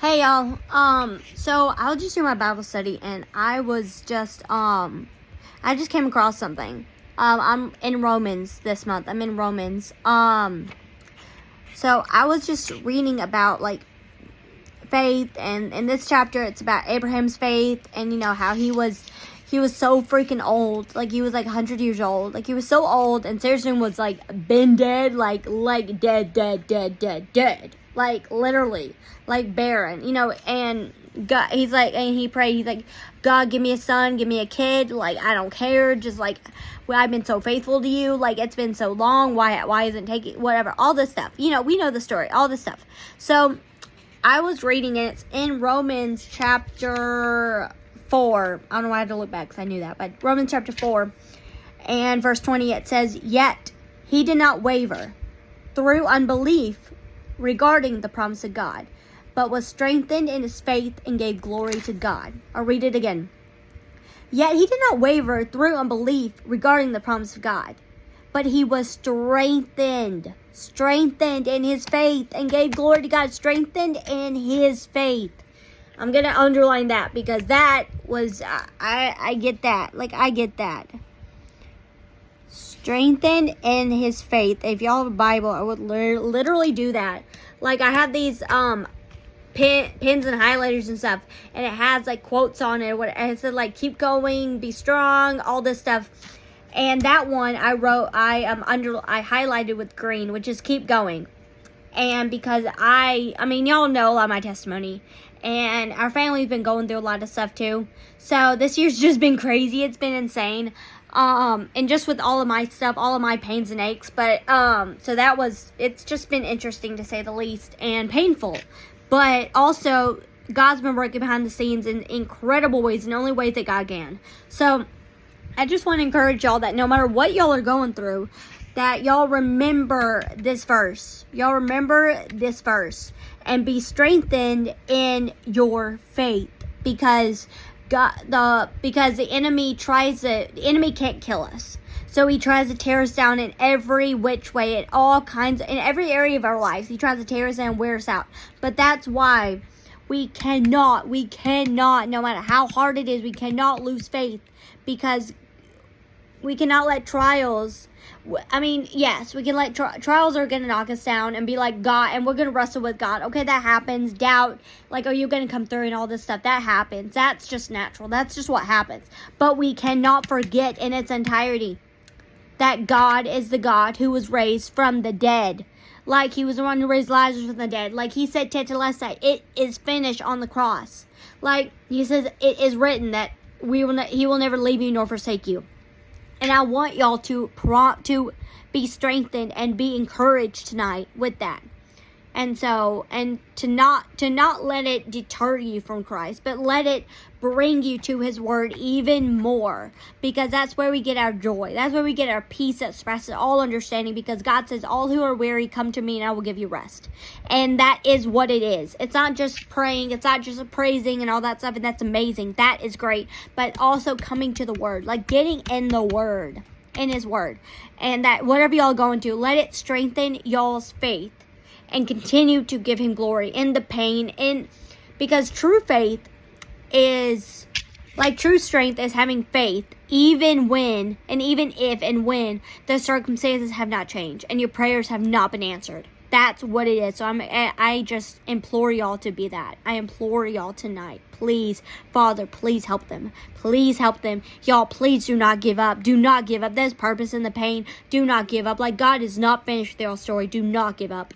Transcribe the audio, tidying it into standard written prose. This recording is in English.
Hey y'all. So I was just doing my Bible study and I was just I just came across something. I'm in Romans this month. I'm in Romans. So I was just reading about like faith, and in this chapter it's about Abraham's faith, and you know how he was so freaking old. Like he was like 100 years old. Like he was so old, and Sarah was like been dead, like dead. Like literally, like barren, you know, and God, he's like, and he prayed, he's like, God, give me a son, give me a kid, like, I don't care, just like, well, I've been so faithful to you, like, it's been so long, why isn't taking, whatever, all this stuff, you know, we know the story, all this stuff. So, I was reading it, it's in Romans chapter 4, I don't know why I had to look back, because I knew that, but Romans chapter 4, and verse 20, it says, yet he did not waver through unbelief regarding the promise of God, but was strengthened in his faith and gave glory to God. I'll read it again. Yet he did not waver through unbelief regarding the promise of God, but he was strengthened in his faith and gave glory to God. Strengthened in his faith. I'm going to underline that because that was, I get that. Like, I get that. Strengthened in his faith. If y'all have a Bible, I would literally do that. Like, I have these pins and highlighters and stuff, and it has like quotes on it. And it said like, keep going, be strong, all this stuff. And that one I wrote, I highlighted with green, which is keep going. And because I mean, y'all know a lot of my testimony, and our family's been going through a lot of stuff too. So this year's just been crazy. It's been insane. And just with all of my stuff, all of my pains and aches, but, so it's just been interesting to say the least, and painful, but also, God's been working behind the scenes in incredible ways, in only ways that God can. So, I just want to encourage y'all that no matter what y'all are going through, that y'all remember this verse, and be strengthened in your faith, because the enemy can't kill us. So he tries to tear us down in every which way, in every area of our lives. He tries to tear us down and wear us out. But that's why we cannot, no matter how hard it is, we cannot lose faith, because we cannot let trials, yes, we can let trials are going to knock us down and be like God, and we're going to wrestle with God. Okay, that happens. Doubt, like, are you going to come through and all this stuff? That happens. That's just natural. That's just what happens. But we cannot forget in its entirety that God is the God who was raised from the dead. Like, he was the one who raised Lazarus from the dead. Like, he said, Tetelestai, it is finished on the cross. Like, he says, it is written that he will never leave you nor forsake you. And I want y'all to be strengthened and be encouraged tonight with that. And so, and to not let it deter you from Christ, but let it bring you to his word even more, because that's where we get our joy. That's where we get our peace that surpasses all understanding, because God says, all who are weary, come to me and I will give you rest. And that is what it is. It's not just praying. It's not just praising and all that stuff. And that's amazing. That is great. But also coming to the word, like getting in the word, in his word. And that whatever y'all going to, let it strengthen y'all's faith and continue to give him glory in the pain. Because true faith is, like, true strength is having faith even when, and even if and when the circumstances have not changed and your prayers have not been answered. That's what it is. So I just implore y'all to be that. I implore y'all tonight. Please, Father, please help them. Please help them. Y'all, please do not give up. Do not give up. There's purpose in the pain. Do not give up. Like, God is not finished with your story. Do not give up.